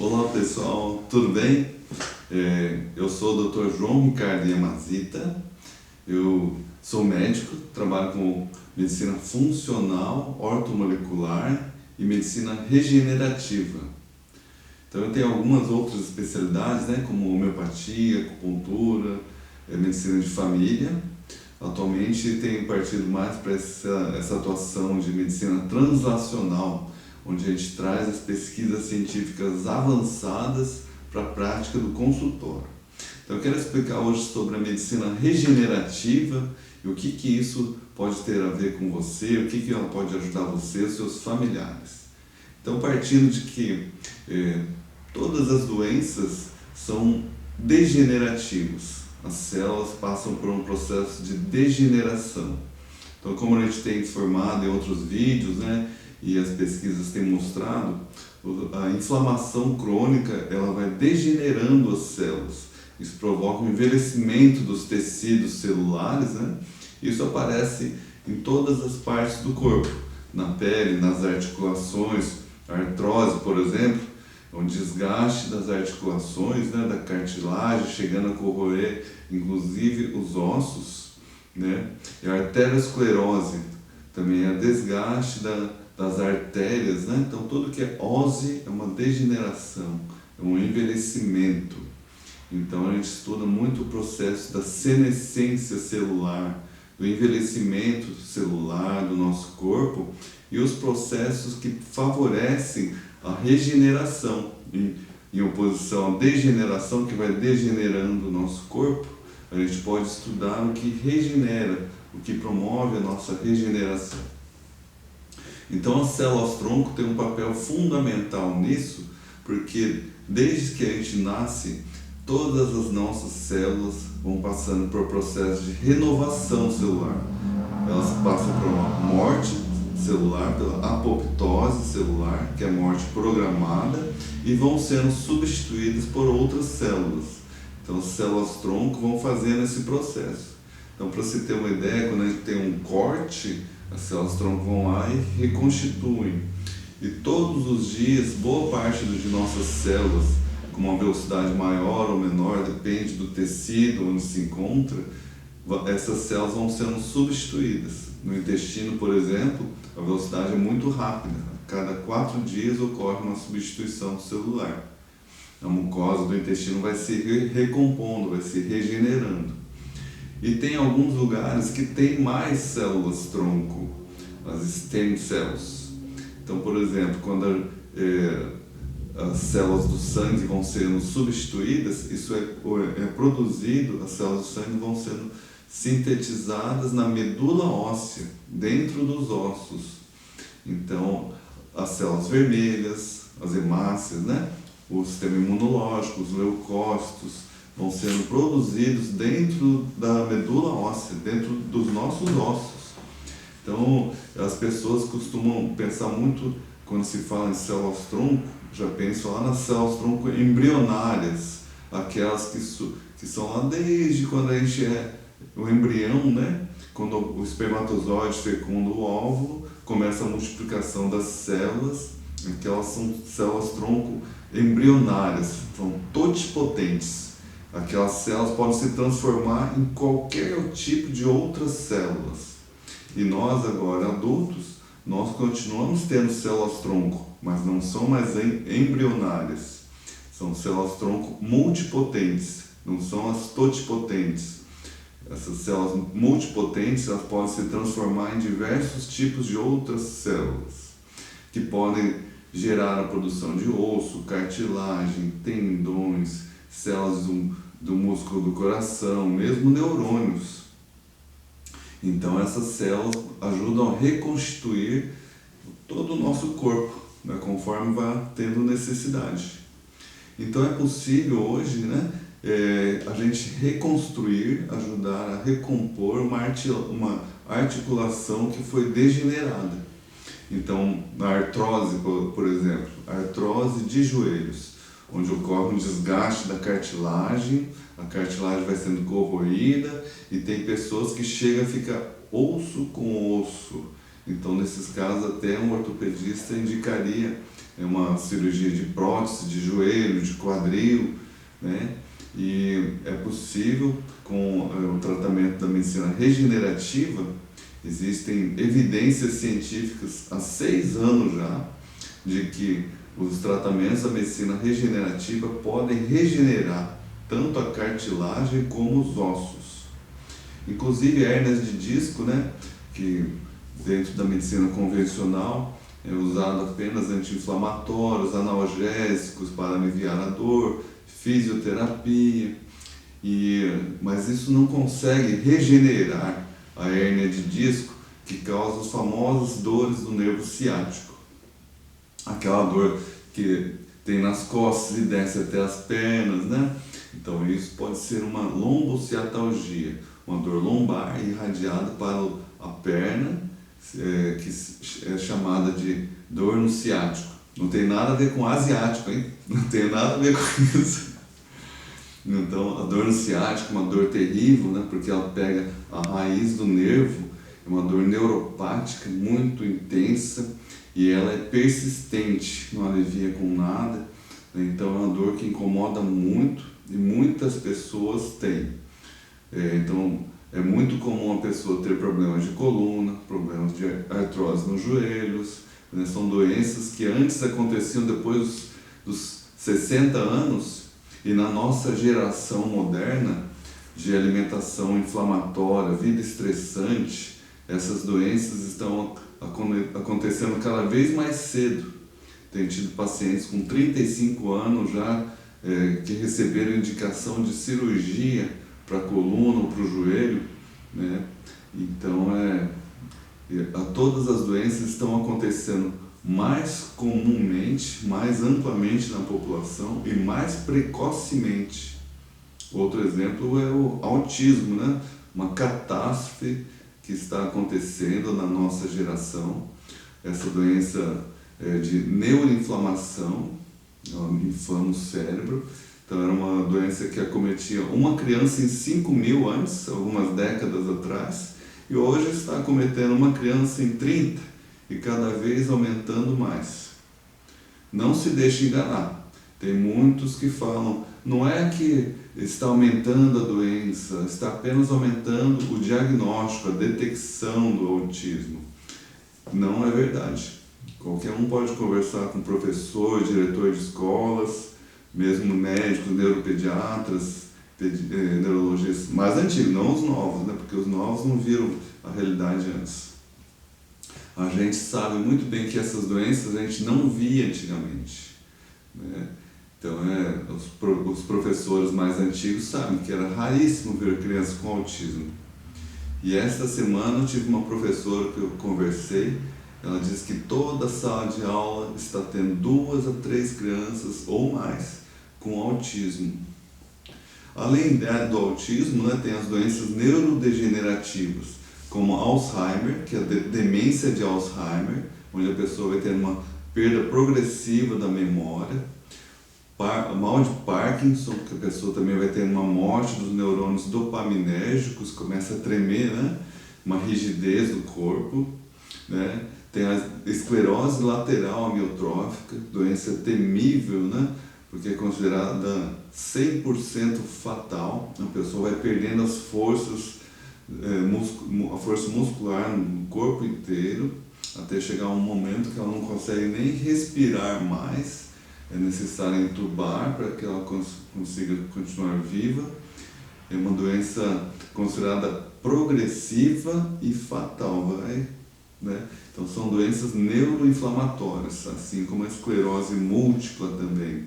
Olá pessoal, tudo bem? Eu sou o Dr. João Ricardo Yamazita, eu sou médico, trabalho com medicina funcional, ortomolecular e medicina regenerativa. Então eu tenho algumas outras especialidades, né, como homeopatia, acupuntura, medicina de família. Atualmente tenho partido mais para essa atuação de medicina translacional, onde a gente traz as pesquisas científicas avançadas para a prática do consultório. Então eu quero explicar hoje sobre a medicina regenerativa e o que isso pode ter a ver com você, o que ela pode ajudar você e os seus familiares. Então, partindo de que todas as doenças são degenerativas, as células passam por um processo de degeneração. Então, como a gente tem informado em outros vídeos, né, e as pesquisas têm mostrado, a inflamação crônica ela vai degenerando as células. Isso provoca um envelhecimento dos tecidos celulares, né? Isso aparece em todas as partes do corpo, na pele, nas articulações, a artrose, por exemplo, um desgaste das articulações, né, da cartilagem, chegando a corroer inclusive os ossos, né? E a arteriosclerose também é desgaste das artérias, né? Então tudo que é ose é uma degeneração, é um envelhecimento. Então a gente estuda muito o processo da senescência celular, do envelhecimento celular do nosso corpo e os processos que favorecem a regeneração, em oposição à degeneração que vai degenerando o nosso corpo. A gente pode estudar o que regenera, o que promove a nossa regeneração. Então as células-tronco têm um papel fundamental nisso, porque desde que a gente nasce, todas as nossas células vão passando por processo de renovação celular. Elas passam por uma morte celular, pela apoptose celular, que é a morte programada, e vão sendo substituídas por outras células. Então as células-tronco vão fazendo esse processo. Então, para você ter uma ideia, quando a gente tem um corte, as células-tronco vão lá e reconstituem. E todos os dias, boa parte de nossas células, com uma velocidade maior ou menor, depende do tecido onde se encontra, essas células vão sendo substituídas. No intestino, por exemplo, a velocidade é muito rápida. A cada 4 dias ocorre uma substituição celular. A mucosa do intestino vai se recompondo, vai se regenerando. E tem alguns lugares que tem mais células-tronco, as stem cells. Então, por exemplo, quando as células do sangue vão sendo substituídas, isso é produzido, as células do sangue vão sendo sintetizadas na medula óssea, dentro dos ossos. Então, as células vermelhas, as hemácias, né? O sistema imunológico, os leucócitos, vão sendo produzidos dentro da medula óssea, dentro dos nossos ossos. Então, as pessoas costumam pensar muito, quando se fala em células-tronco, já pensam lá nas células-tronco embrionárias, aquelas que são lá desde quando a gente é o embrião, né? Quando o espermatozoide fecunda o óvulo, começa a multiplicação das células, aquelas são células-tronco embrionárias, são totipotentes. Aquelas células podem se transformar em qualquer tipo de outras células. E nós agora, adultos, nós continuamos tendo células-tronco, mas não são mais embrionárias. São células-tronco multipotentes, não são as totipotentes. Essas células multipotentes elas podem se transformar em diversos tipos de outras células, que podem gerar a produção de osso, cartilagem, tendões, células do músculo do coração, mesmo neurônios. Então essas células ajudam a reconstituir todo o nosso corpo, né, conforme vai tendo necessidade. Então é possível hoje, né, a gente reconstruir, ajudar a recompor uma articulação que foi degenerada. Então, na artrose, por exemplo, a artrose de joelhos, onde ocorre um desgaste da cartilagem, a cartilagem vai sendo corroída e tem pessoas que chegam a ficar osso com osso. Então, nesses casos, até um ortopedista indicaria uma cirurgia de prótese, de joelho, de quadril, né? E é possível, com o tratamento da medicina regenerativa, existem evidências científicas há 6 anos já, de que os tratamentos da medicina regenerativa podem regenerar tanto a cartilagem como os ossos. Inclusive hérnias de disco, né, que dentro da medicina convencional é usado apenas anti-inflamatórios, analgésicos para aliviar a dor, fisioterapia, mas isso não consegue regenerar a hérnia de disco que causa as famosas dores do nervo ciático. Aquela dor que tem nas costas e desce até as pernas, né? Então isso pode ser uma lombociatalgia, uma dor lombar irradiada para a perna, que é chamada de dor no ciático. Não tem nada a ver com asiático, hein? Não tem nada a ver com isso. Então, a dor no ciático é uma dor terrível, né? Porque ela pega a raiz do nervo, é uma dor neuropática muito intensa e ela é persistente, não alivia com nada. Então, é uma dor que incomoda muito e muitas pessoas têm. Então, é muito comum a pessoa ter problemas de coluna, problemas de artrose nos joelhos, né? São doenças que antes aconteciam depois dos 60 anos e na nossa geração moderna de alimentação inflamatória, vida estressante, essas doenças estão acontecendo cada vez mais cedo. Tem tido pacientes com 35 anos já que receberam indicação de cirurgia para a coluna ou para o joelho, né? Então, todas as doenças estão acontecendo mais comumente, mais amplamente na população e mais precocemente. Outro exemplo é o autismo, né? Uma catástrofe que está acontecendo na nossa geração. Essa doença de neuroinflamação, ela inflama o cérebro. Então era uma doença que acometia uma criança em 5.000 antes, algumas décadas atrás, e hoje está acometendo uma criança em 30 e cada vez aumentando mais. Não se deixe enganar. Tem muitos que falam, não é que está aumentando a doença, está apenas aumentando o diagnóstico, a detecção do autismo. Não é verdade. Qualquer um pode conversar com professor, diretor de escolas, mesmo médicos, neuropediatras, neurologistas, mais antigos, não os novos, né? Porque os novos não viram a realidade antes. A gente sabe muito bem que essas doenças a gente não via antigamente, né? Então, os professores mais antigos sabem que era raríssimo ver crianças com autismo. E esta semana eu tive uma professora que eu conversei, ela disse que toda sala de aula está tendo 2 a 3 crianças ou mais com autismo. Além do autismo, né, tem as doenças neurodegenerativas, como Alzheimer, que é a demência de Alzheimer, onde a pessoa vai ter uma perda progressiva da memória, mal de Parkinson, que a pessoa também vai ter uma morte dos neurônios dopaminérgicos, começa a tremer, né? Uma rigidez do corpo, né? Tem a esclerose lateral amiotrófica, doença temível, né? Porque é considerada 100% fatal. A pessoa vai perdendo as forças, a força muscular no corpo inteiro, até chegar um momento que ela não consegue nem respirar mais. É necessário entubar para que ela consiga continuar viva. É uma doença considerada progressiva e fatal, né? Então são doenças neuroinflamatórias, assim como a esclerose múltipla também.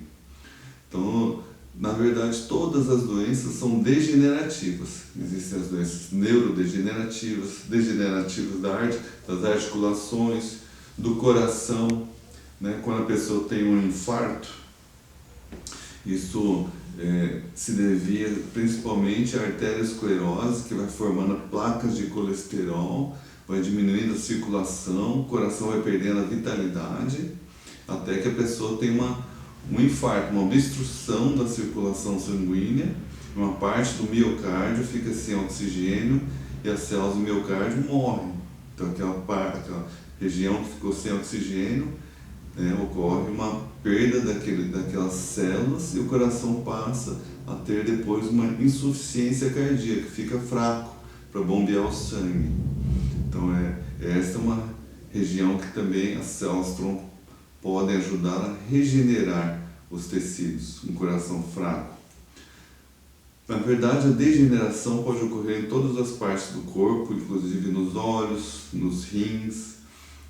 Então, na verdade, todas as doenças são degenerativas. Existem as doenças neurodegenerativas, degenerativas das articulações, do coração, né? Quando a pessoa tem um infarto, isso se devia principalmente à arteriosclerose, que vai formando placas de colesterol, vai diminuindo a circulação, o coração vai perdendo a vitalidade, até que a pessoa tem um infarto, uma obstrução da circulação sanguínea, uma parte do miocárdio fica sem oxigênio e as células do miocárdio morrem. Então aquela região que ficou sem oxigênio, né, ocorre uma perda daquelas células e o coração passa a ter depois uma insuficiência cardíaca, fica fraco para bombear o sangue. Então esta é uma região que também as células-tronco podem ajudar a regenerar os tecidos, um coração fraco. Na verdade, a degeneração pode ocorrer em todas as partes do corpo, inclusive nos olhos, nos rins.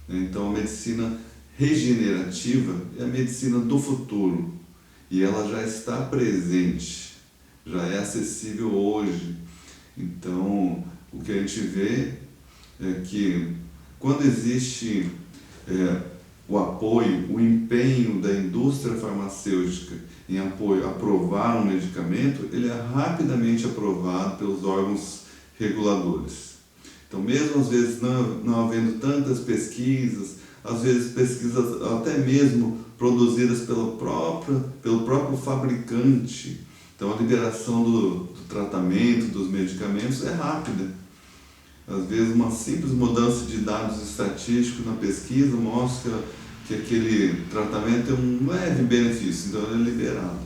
Então, a medicina regenerativa é a medicina do futuro e ela já está presente, já é acessível hoje. Então, o que a gente vê é que quando existe o apoio, o empenho da indústria farmacêutica em apoio a aprovar um medicamento, ele é rapidamente aprovado pelos órgãos reguladores. Então, mesmo às vezes não havendo tantas pesquisas, às vezes pesquisas até mesmo produzidas pelo próprio fabricante, então a liberação do tratamento, dos medicamentos é rápida. Às vezes uma simples mudança de dados estatísticos na pesquisa mostra que aquele tratamento tem um leve benefício, então ele é liberado.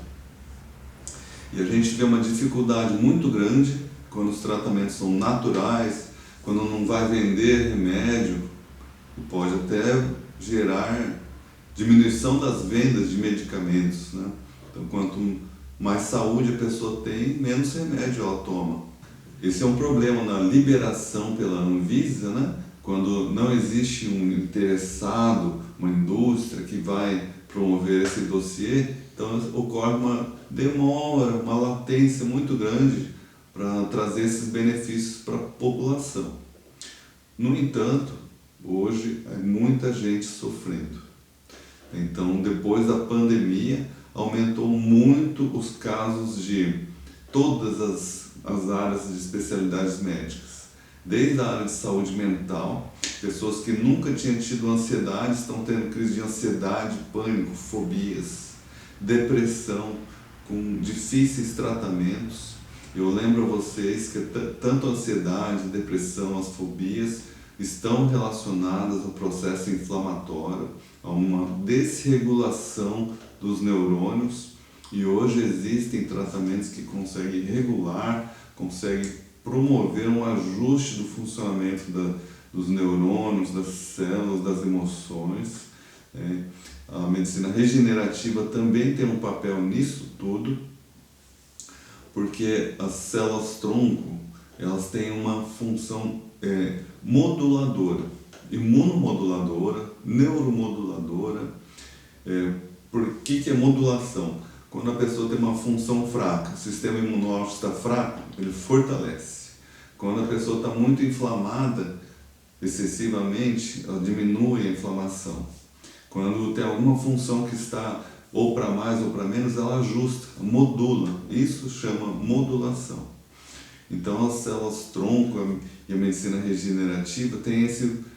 E a gente vê uma dificuldade muito grande quando os tratamentos são naturais, quando não vai vender remédio, pode até gerar diminuição das vendas de medicamentos, né? Então, quanto mais saúde a pessoa tem, menos remédio ela toma. Esse é um problema na liberação pela Anvisa, né? Quando não existe um interessado, uma indústria que vai promover esse dossiê, então ocorre uma demora, uma latência muito grande para trazer esses benefícios para a população. No entanto, hoje é muita gente sofrendo. Então, depois da pandemia, aumentou muito os casos de todas as áreas de especialidades médicas. Desde a área de saúde mental, pessoas que nunca tinham tido ansiedade estão tendo crise de ansiedade, pânico, fobias, depressão, com difíceis tratamentos. Eu lembro a vocês que tanto a ansiedade, a depressão, as fobias estão relacionadas ao processo inflamatório, a uma desregulação dos neurônios, e hoje existem tratamentos que conseguem regular, conseguem promover um ajuste do funcionamento dos neurônios, das células, das emoções. A medicina regenerativa também tem um papel nisso tudo, porque as células-tronco, elas têm uma função moduladora, imunomoduladora, neuromoduladora. Por que é modulação? Quando a pessoa tem uma função fraca, o sistema imunológico está fraco, ele fortalece. Quando a pessoa está muito inflamada, excessivamente, ela diminui a inflamação. Quando tem alguma função que está ou para mais ou para menos, ela ajusta, modula. Isso chama modulação. Então, as células-tronco e a medicina regenerativa têm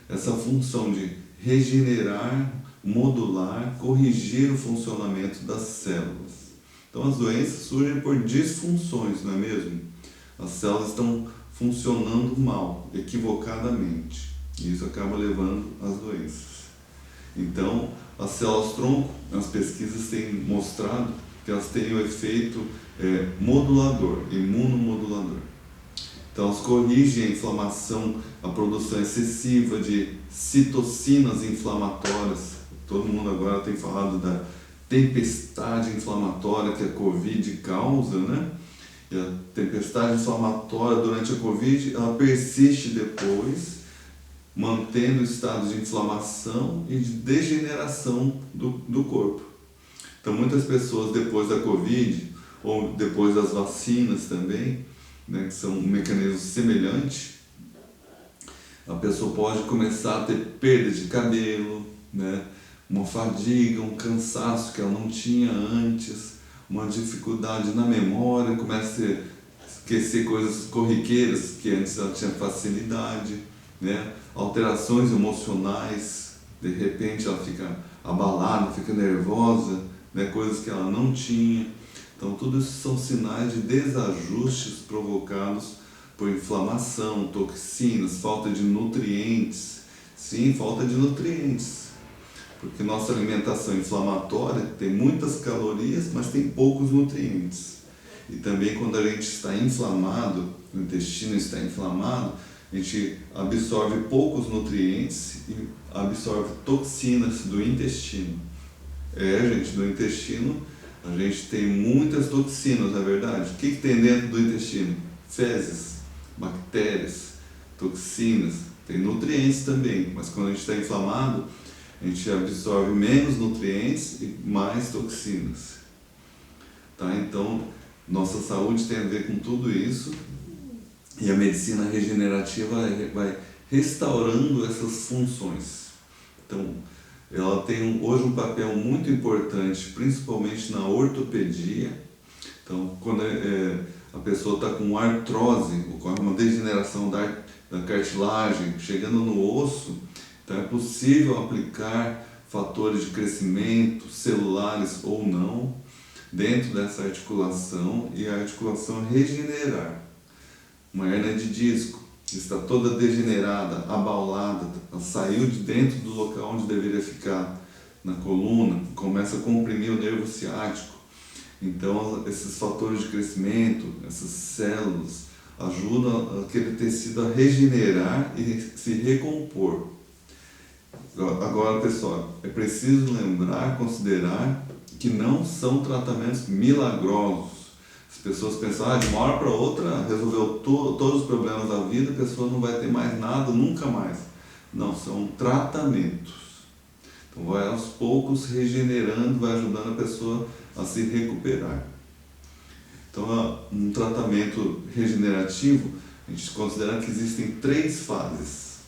essa função de regenerar, modular, corrigir o funcionamento das células. Então, as doenças surgem por disfunções, não é mesmo? As células estão funcionando mal, equivocadamente, e isso acaba levando às doenças. Então, as células-tronco, as pesquisas têm mostrado que elas têm o efeito modulador, imunomodulador. Então, elas corrigem a inflamação, a produção excessiva de citocinas inflamatórias. Todo mundo agora tem falado da tempestade inflamatória que a Covid causa, né? E a tempestade inflamatória durante a Covid, ela persiste depois, mantendo estados de inflamação e de degeneração do corpo. Então, muitas pessoas depois da Covid, ou depois das vacinas também, né, que são um mecanismo semelhante, a pessoa pode começar a ter perda de cabelo, né, uma fadiga, um cansaço que ela não tinha antes, uma dificuldade na memória, começa a esquecer coisas corriqueiras que antes ela tinha facilidade, né, alterações emocionais, de repente ela fica abalada, fica nervosa, né, coisas que ela não tinha. Então, tudo isso são sinais de desajustes provocados por inflamação, toxinas, falta de nutrientes. Sim, falta de nutrientes. Porque nossa alimentação inflamatória tem muitas calorias, mas tem poucos nutrientes. E também quando a gente está inflamado, o intestino está inflamado, a gente absorve poucos nutrientes e absorve toxinas do intestino. Gente, do intestino a gente tem muitas toxinas, na verdade. O que tem dentro do intestino? Fezes, bactérias, toxinas, tem nutrientes também, mas quando a gente está inflamado, a gente absorve menos nutrientes e mais toxinas. Tá? Então, nossa saúde tem a ver com tudo isso e a medicina regenerativa vai restaurando essas funções. Então, ela tem hoje um papel muito importante, principalmente na ortopedia. Então, quando a pessoa está com artrose, ocorre uma degeneração da cartilagem, chegando no osso, então é possível aplicar fatores de crescimento, celulares ou não, dentro dessa articulação e a articulação regenerar. Uma hérnia de disco está toda degenerada, abaulada, ela saiu de dentro do local onde deveria ficar, na coluna, começa a comprimir o nervo ciático. Então, esses fatores de crescimento, essas células, ajudam aquele tecido a regenerar e se recompor. Agora, pessoal, é preciso lembrar, considerar que não são tratamentos milagrosos. As pessoas pensam, de uma hora para outra resolveu todos os problemas da vida, a pessoa não vai ter mais nada, nunca mais. Não, são tratamentos. Então vai aos poucos regenerando, vai ajudando a pessoa a se recuperar. Então, um tratamento regenerativo, a gente considera que existem 3 fases.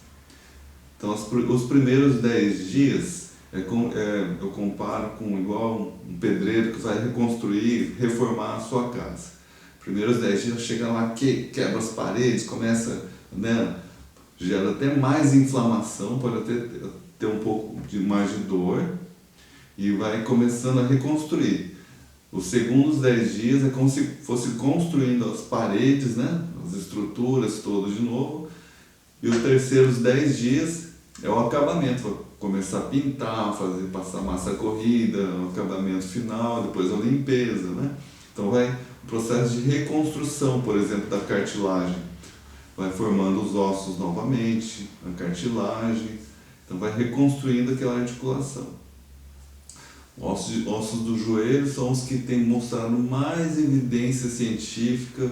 Então, os primeiros 10 dias, eu comparo com igual um pedreiro que vai reconstruir, reformar a sua casa. Primeiros 10 dias chega lá, quebra as paredes, começa, gera até mais inflamação, pode até ter um pouco mais de dor e vai começando a reconstruir. Os segundos 10 dias é como se fosse construindo as paredes, as estruturas todas de novo. E os terceiros 10 dias é o acabamento, vai começar a pintar, passar massa corrida, o acabamento final, depois a limpeza, Então vai o processo de reconstrução, por exemplo, da cartilagem. Vai formando os ossos novamente, a cartilagem, então vai reconstruindo aquela articulação. Ossos do joelho são os que têm mostrado mais evidência científica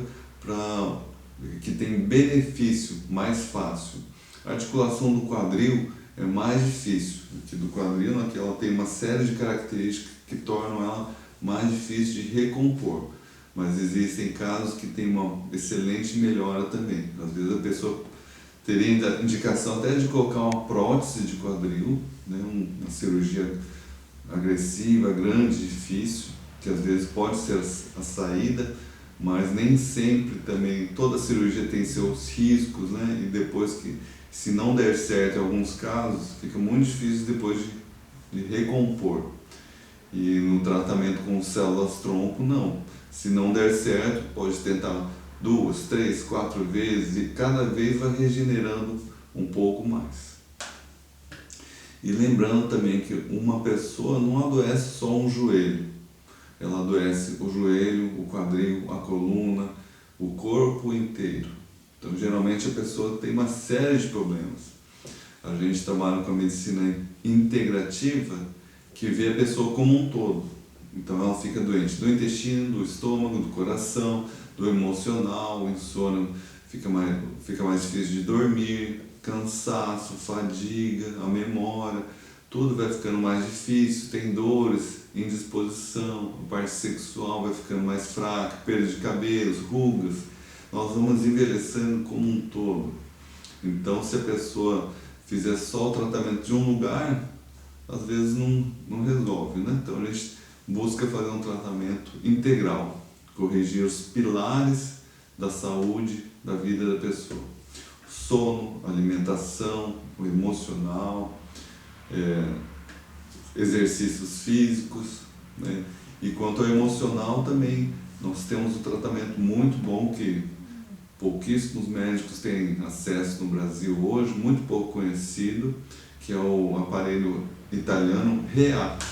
que tem benefício mais fácil. A articulação do quadril é mais difícil, porque do quadril ela tem uma série de características que tornam ela mais difícil de recompor. Mas existem casos que tem uma excelente melhora também. Às vezes a pessoa teria indicação até de colocar uma prótese de quadril, uma cirurgia agressiva, grande, difícil, que às vezes pode ser a saída, mas nem sempre também, toda cirurgia tem seus riscos, e depois se não der certo em alguns casos, fica muito difícil depois de recompor. E no tratamento com células-tronco, não. Se não der certo, pode tentar 2, 3, 4 vezes e cada vez vai regenerando um pouco mais. E lembrando também que uma pessoa não adoece só um joelho, ela adoece o joelho, o quadril, a coluna, o corpo inteiro. Então, geralmente a pessoa tem uma série de problemas. A gente trabalha com a medicina integrativa, que vê a pessoa como um todo. Então, ela fica doente do intestino, do estômago, do coração, do emocional, o insônia, fica mais difícil de dormir, cansaço, fadiga, a memória, tudo vai ficando mais difícil, tem dores, indisposição, a parte sexual vai ficando mais fraca, perda de cabelos, rugas, nós vamos envelhecendo como um todo. Então, se a pessoa fizer só o tratamento de um lugar, às vezes não resolve, Então, a gente busca fazer um tratamento integral, corrigir os pilares da saúde da vida da pessoa. Sono, alimentação, o emocional, exercícios físicos, E quanto ao emocional também, nós temos um tratamento muito bom que pouquíssimos médicos têm acesso no Brasil hoje, muito pouco conhecido, que é o aparelho italiano REACT.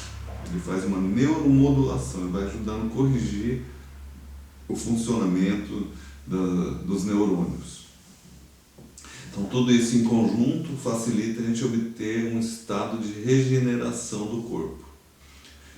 Ele faz uma neuromodulação, ele vai ajudando a corrigir o funcionamento dos neurônios. Então tudo isso em conjunto facilita a gente obter um estado de regeneração do corpo.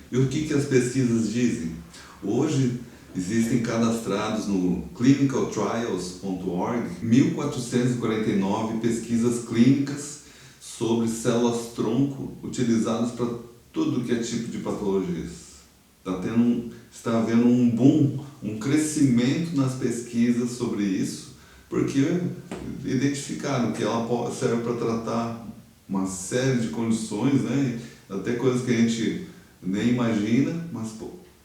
E o que as pesquisas dizem? Hoje existem cadastrados no clinicaltrials.org 1.449 pesquisas clínicas sobre células-tronco utilizadas para tudo que é tipo de patologias. Está havendo um boom, um crescimento nas pesquisas sobre isso, porque identificaram que ela serve para tratar uma série de condições, né? Até coisas que a gente nem imagina, mas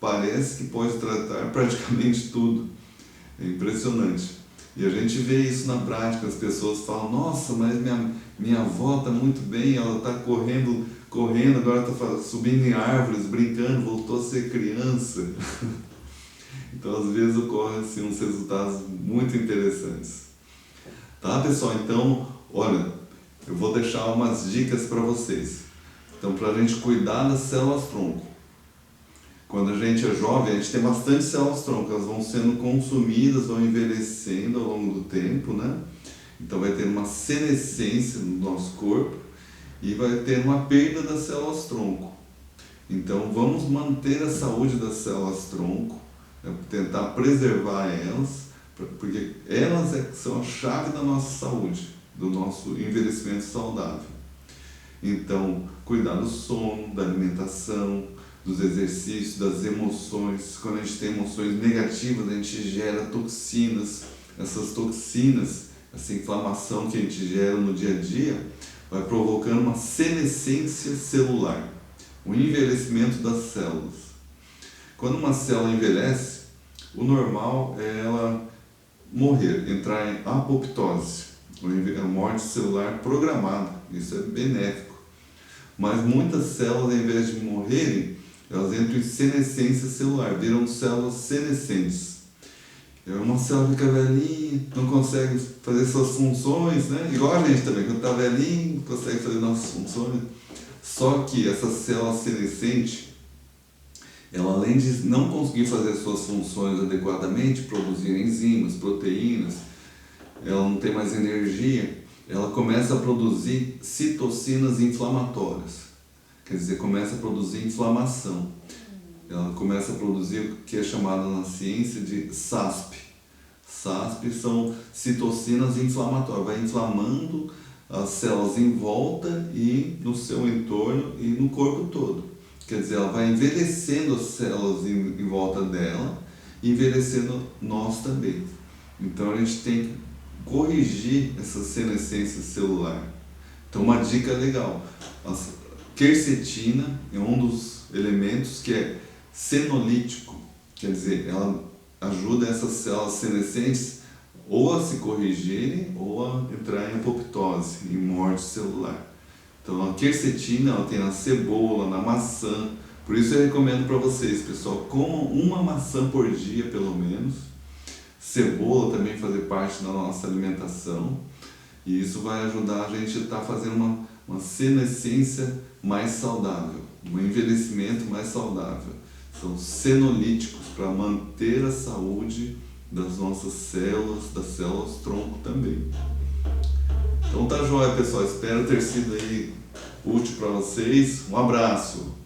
parece que pode tratar praticamente tudo. É impressionante. E a gente vê isso na prática, as pessoas falam, nossa, mas minha avó está muito bem, ela está correndo, agora está subindo em árvores, brincando, voltou a ser criança. Então, às vezes, ocorrem assim, uns resultados muito interessantes. Tá, pessoal? Então, olha, eu vou deixar umas dicas para vocês. Então, para a gente cuidar das células-tronco. Quando a gente é jovem, a gente tem bastante células-tronco, elas vão sendo consumidas, vão envelhecendo ao longo do tempo, né? Então vai ter uma senescência no nosso corpo e vai ter uma perda das células-tronco. Então vamos manter a saúde das células-tronco, tentar preservar elas, porque elas são a chave da nossa saúde, do nosso envelhecimento saudável. Então, cuidar do sono, da alimentação, dos exercícios, das emoções. Quando a gente tem emoções negativas, a gente gera toxinas. Essas toxinas, essa inflamação que a gente gera no dia a dia, vai provocando uma senescência celular, o envelhecimento das células. Quando uma célula envelhece, o normal é ela morrer, entrar em apoptose, a morte celular programada. Isso é benéfico. Mas muitas células, ao invés de morrerem, elas entram em senescência celular, viram células senescentes. Uma célula fica velhinha, não consegue fazer suas funções, né? Igual a gente também, quando está velhinho, consegue fazer nossas funções. Só que essa célula senescente, ela além de não conseguir fazer suas funções adequadamente, produzir enzimas, proteínas, ela não tem mais energia, ela começa a produzir citocinas inflamatórias. Quer dizer, começa a produzir inflamação. Ela começa a produzir o que é chamado na ciência de SASP. SASP são citocinas inflamatórias. Vai inflamando as células em volta e no seu entorno e no corpo todo. Quer dizer, ela vai envelhecendo as células em volta dela e envelhecendo nós também. Então a gente tem que corrigir essa senescência celular. Então uma dica legal. Quercetina é um dos elementos que é senolítico, quer dizer, ela ajuda essas células senescentes ou a se corrigirem ou a entrar em apoptose, em morte celular. Então a quercetina ela tem na cebola, na maçã, por isso eu recomendo para vocês, pessoal, comam uma maçã por dia pelo menos. Cebola também fazer parte da nossa alimentação e isso vai ajudar a gente a estar fazendo uma senescência mais saudável, um envelhecimento mais saudável. São senolíticos para manter a saúde das nossas células, das células-tronco também. Então tá joia, pessoal. Espero ter sido aí útil para vocês. Um abraço!